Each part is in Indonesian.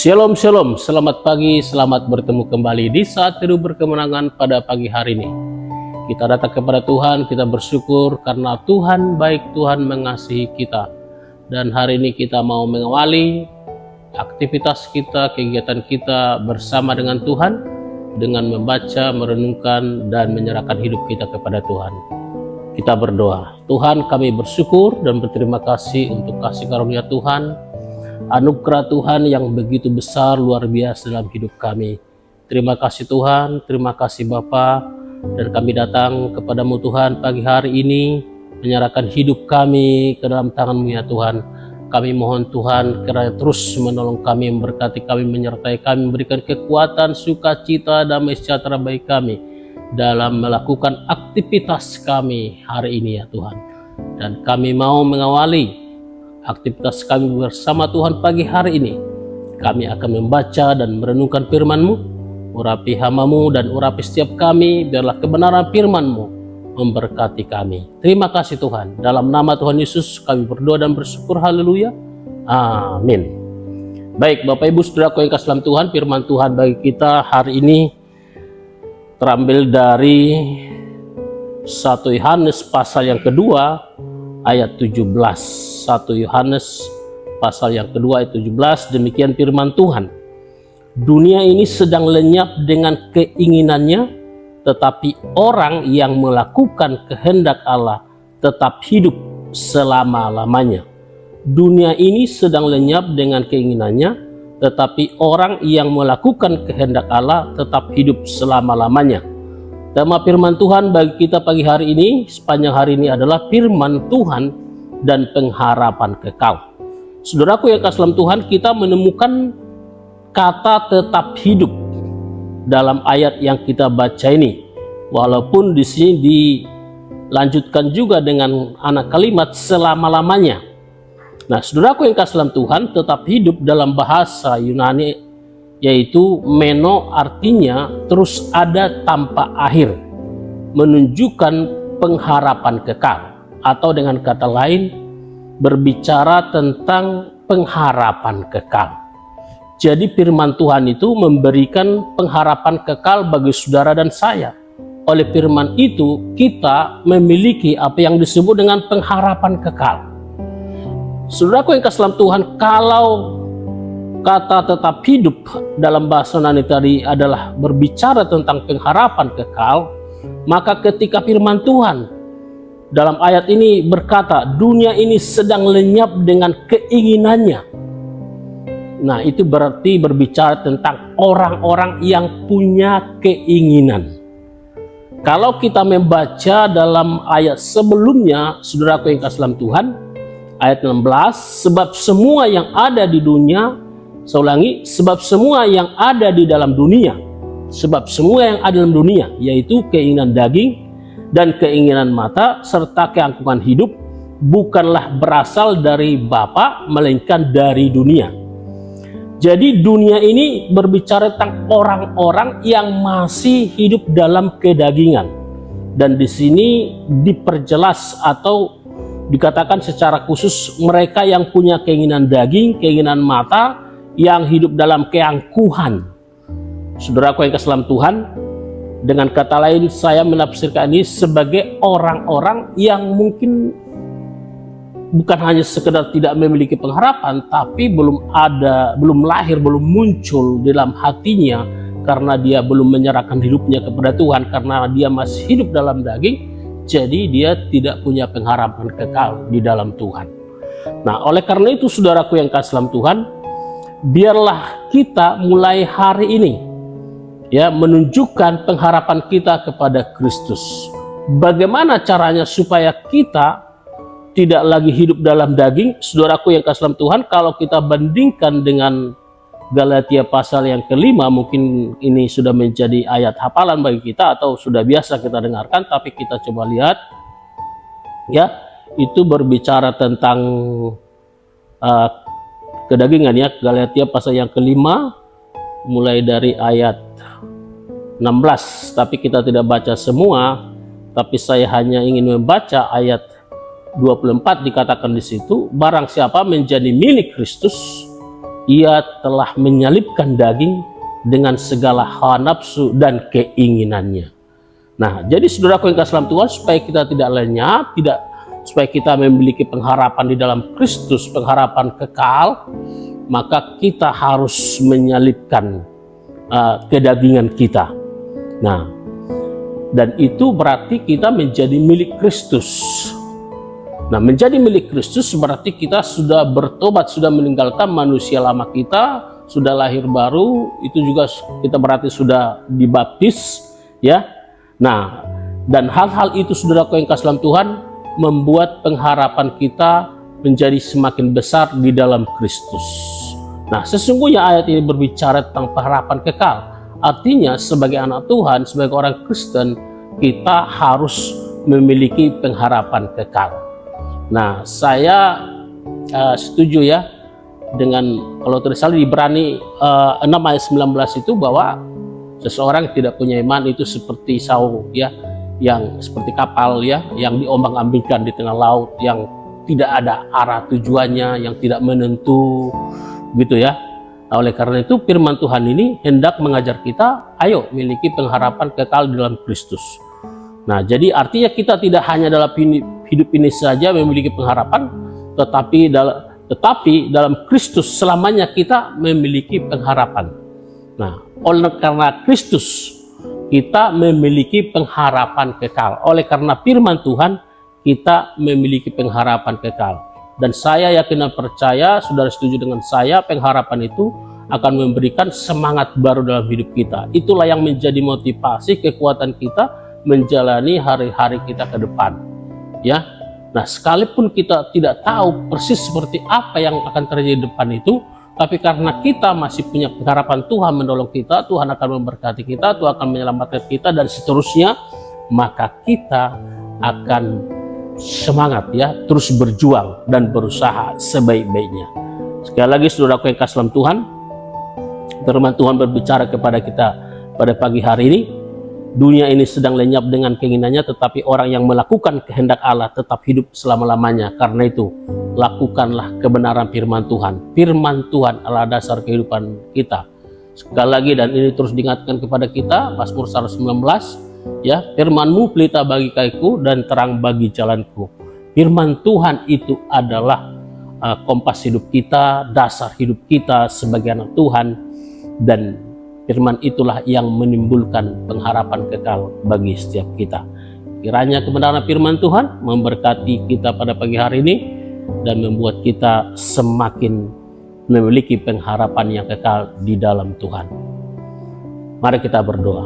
Shalom Shalom, selamat pagi, selamat bertemu kembali di saat teduh berkemenangan pada pagi hari ini. Kita datang kepada Tuhan, kita bersyukur karena Tuhan baik, Tuhan mengasihi kita. Dan hari ini kita mau mengawali aktivitas kita, kegiatan kita bersama dengan Tuhan, dengan membaca, merenungkan, dan menyerahkan hidup kita kepada Tuhan. Kita berdoa. Tuhan, kami bersyukur dan berterima kasih untuk kasih karunia Tuhan, anugerah Tuhan yang begitu besar, luar biasa dalam hidup kami. Terima kasih Tuhan, terima kasih Bapa, dan kami datang kepadamu Tuhan pagi hari ini, menyerahkan hidup kami ke dalam tangan-Mu ya Tuhan. Kami mohon Tuhan kiranya terus menolong kami, memberkati kami, menyertai kami, memberikan kekuatan, sukacita, damai sejahtera bagi kami dalam melakukan aktivitas kami hari ini ya Tuhan. Dan kami mau mengawali aktivitas kami bersama Tuhan pagi hari ini. Kami akan membaca dan merenungkan firman-Mu. Urapi hamba-Mu dan urapi setiap kami, biarlah kebenaran firman-Mu memberkati kami. Terima kasih Tuhan. Dalam nama Tuhan Yesus kami berdoa dan bersyukur. Haleluya. Amin. Baik Bapak Ibu Saudaraku yang kasih dalam Tuhan, firman Tuhan bagi kita hari ini terambil dari 1 Yohanes pasal yang kedua ayat 17. 1 Yohanes pasal yang kedua ayat 17, demikian firman Tuhan. Dunia ini sedang lenyap dengan keinginannya, tetapi orang yang melakukan kehendak Allah tetap hidup selama-lamanya. Dunia ini sedang lenyap dengan keinginannya, tetapi orang yang melakukan kehendak Allah tetap hidup selama-lamanya. Tema firman Tuhan bagi kita pagi hari ini, sepanjang hari ini adalah firman Tuhan dan pengharapan kekal. Saudaraku yang kasih dalam Tuhan, kita menemukan kata tetap hidup dalam ayat yang kita baca ini. Walaupun di sini dilanjutkan juga dengan anak kalimat selama-lamanya. Nah, saudaraku yang kasih dalam Tuhan, tetap hidup dalam bahasa Yunani yaitu meno, artinya terus ada tanpa akhir, menunjukkan pengharapan kekal, atau dengan kata lain berbicara tentang pengharapan kekal. Jadi firman Tuhan itu memberikan pengharapan kekal bagi saudara dan saya. Oleh firman itu kita memiliki apa yang disebut dengan pengharapan kekal. Saudaraku yang kasih dalam Tuhan, kalau kata tetap hidup dalam bahasa Yunani tadi adalah berbicara tentang pengharapan kekal, maka ketika firman Tuhan dalam ayat ini berkata dunia ini sedang lenyap dengan keinginannya, nah itu berarti berbicara tentang orang-orang yang punya keinginan. Kalau kita membaca dalam ayat sebelumnya, saudaraku yang kasih dalam Tuhan, ayat 16, sebab semua yang ada di dunia, saya ulangi, sebab semua yang ada di dalam dunia, sebab semua yang ada dalam dunia, yaitu keinginan daging dan keinginan mata serta keangkuhan hidup, bukanlah berasal dari Bapa, melainkan dari dunia. Jadi dunia ini berbicara tentang orang-orang yang masih hidup dalam kedagingan. Dan di sini diperjelas atau dikatakan secara khusus mereka yang punya keinginan daging, keinginan mata, yang hidup dalam keangkuhan. Saudaraku yang kasih dalam Tuhan, dengan kata lain saya menafsirkan ini sebagai orang-orang yang mungkin bukan hanya sekedar tidak memiliki pengharapan, tapi belum lahir, belum muncul dalam hatinya karena dia belum menyerahkan hidupnya kepada Tuhan, karena dia masih hidup dalam daging, jadi dia tidak punya pengharapan kekal di dalam Tuhan. Nah, oleh karena itu saudaraku yang kasih dalam Tuhan, biarlah kita mulai hari ini ya menunjukkan pengharapan kita kepada Kristus. Bagaimana caranya supaya kita tidak lagi hidup dalam daging? Saudaraku yang kasih dalam Tuhan, kalau kita bandingkan dengan Galatia pasal yang kelima, mungkin ini sudah menjadi ayat hafalan bagi kita atau sudah biasa kita dengarkan, tapi kita coba lihat ya, itu berbicara tentang kedagingan ya. Galatia pasal yang kelima mulai dari ayat 16, tapi kita tidak baca semua, tapi saya hanya ingin membaca ayat 24. Dikatakan di situ, barang siapa menjadi milik Kristus, Ia telah menyalibkan daging dengan segala hawa nafsu dan keinginannya. Nah, jadi saudaraku yang kasih dalam Tuhan, supaya kita tidak lenyap, supaya kita memiliki pengharapan di dalam Kristus, pengharapan kekal, maka kita harus menyalibkan kedagingan kita. Nah, dan itu berarti kita menjadi milik Kristus. Nah, menjadi milik Kristus berarti kita sudah bertobat, sudah meninggalkan manusia lama kita, sudah lahir baru, itu juga kita berarti sudah dibaptis, ya. Nah, dan hal-hal itu saudaraku yang kasih dalam Tuhan membuat pengharapan kita menjadi semakin besar di dalam Kristus. Nah, sesungguhnya ayat ini berbicara tentang pengharapan kekal. Artinya sebagai anak Tuhan, sebagai orang Kristen, kita harus memiliki pengharapan kekal. Nah, saya setuju ya dengan, kalau tidak salah di Ibrani 6 ayat 19 itu, bahwa seseorang yang tidak punya iman itu seperti Saul ya, yang seperti kapal ya, yang diombang-ambingkan di tengah laut, yang tidak ada arah tujuannya, yang tidak menentu gitu ya. Nah, oleh karena itu firman Tuhan ini hendak mengajar kita, ayo miliki pengharapan kekal di dalam Kristus. Nah, jadi artinya kita tidak hanya dalam hidup ini saja memiliki pengharapan, tetapi dalam Kristus selamanya kita memiliki pengharapan. Nah, oleh karena Kristus kita memiliki pengharapan kekal. Oleh karena firman Tuhan kita memiliki pengharapan kekal. Dan saya yakin dan percaya, saudara setuju dengan saya, pengharapan itu akan memberikan semangat baru dalam hidup kita. Itulah yang menjadi motivasi, kekuatan kita menjalani hari-hari kita ke depan. Ya, nah sekalipun kita tidak tahu persis seperti apa yang akan terjadi di depan itu, tapi karena kita masih punya pengharapan Tuhan menolong kita, Tuhan akan memberkati kita, Tuhan akan menyelamatkan kita dan seterusnya, maka kita akan semangat ya, terus berjuang dan berusaha sebaik-baiknya. Sekali lagi saudaraku yang kasih dalam Tuhan, firman Tuhan berbicara kepada kita pada pagi hari ini. Dunia ini sedang lenyap dengan keinginannya, tetapi orang yang melakukan kehendak Allah tetap hidup selama-lamanya. Karena itu, lakukanlah kebenaran firman Tuhan. Firman Tuhan adalah dasar kehidupan kita. Sekali lagi, dan ini terus diingatkan kepada kita, Mazmur 119, ya, firman-Mu pelita bagi kakiku dan terang bagi jalanku. Firman Tuhan itu adalah kompas hidup kita, dasar hidup kita sebagai anak Tuhan, dan firman itulah yang menimbulkan pengharapan kekal bagi setiap kita. Kiranya kebenaran firman Tuhan memberkati kita pada pagi hari ini dan membuat kita semakin memiliki pengharapan yang kekal di dalam Tuhan. Mari kita berdoa.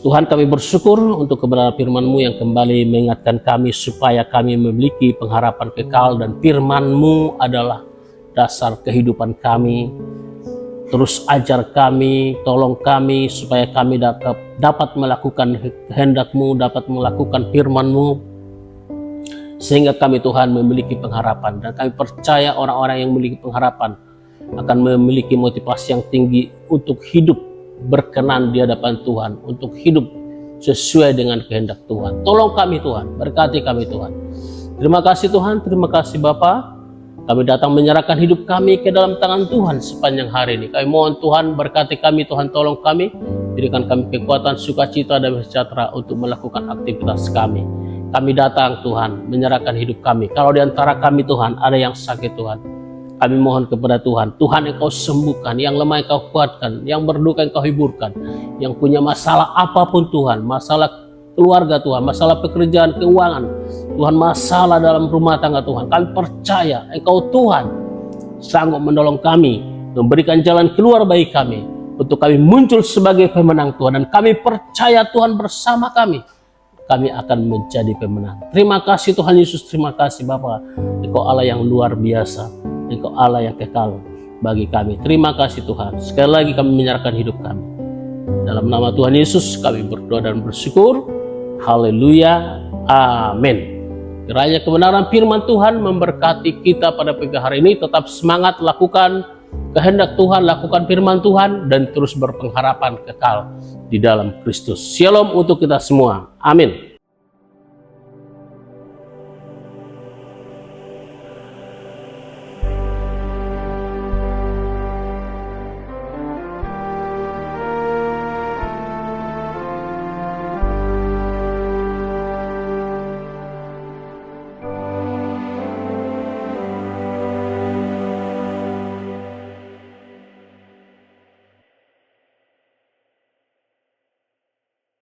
Tuhan, kami bersyukur untuk kebenaran firman-Mu yang kembali mengingatkan kami supaya kami memiliki pengharapan kekal, dan firman-Mu adalah dasar kehidupan kami. Terus ajar kami, tolong kami supaya kami dapat melakukan kehendak-Mu, dapat melakukan firman-Mu, sehingga kami Tuhan memiliki pengharapan. Dan kami percaya orang-orang yang memiliki pengharapan akan memiliki motivasi yang tinggi untuk hidup berkenan di hadapan Tuhan, untuk hidup sesuai dengan kehendak Tuhan. Tolong kami Tuhan, berkati kami Tuhan. Terima kasih Tuhan, terima kasih Bapa. Kami datang menyerahkan hidup kami ke dalam tangan Tuhan sepanjang hari ini. Kami mohon Tuhan berkati kami, Tuhan tolong kami, berikan kami kekuatan, sukacita dan sejahtera untuk melakukan aktivitas kami. Kami datang Tuhan menyerahkan hidup kami. Kalau di antara kami Tuhan ada yang sakit Tuhan, kami mohon kepada Tuhan, Tuhan Engkau sembuhkan, yang lemah Engkau kuatkan, yang berduka Engkau hiburkan, yang punya masalah apapun Tuhan, masalah keluarga Tuhan, masalah pekerjaan, keuangan Tuhan, masalah dalam rumah tangga Tuhan, kami percaya Engkau Tuhan sanggup menolong kami, memberikan jalan keluar bagi kami, untuk kami muncul sebagai pemenang Tuhan, dan kami percaya Tuhan bersama kami akan menjadi pemenang. Terima kasih Tuhan Yesus, terima kasih Bapa, Engkau Allah yang luar biasa, Engkau Allah yang kekal bagi kami. Terima kasih Tuhan, sekali lagi kami menyerahkan hidup kami. Dalam nama Tuhan Yesus kami berdoa dan bersyukur. Haleluya, amin. Kiranya kebenaran firman Tuhan memberkati kita pada pagi hari ini. Tetap semangat lakukan kehendak Tuhan, lakukan firman Tuhan, dan terus berpengharapan kekal di dalam Kristus. Shalom untuk kita semua. Amin.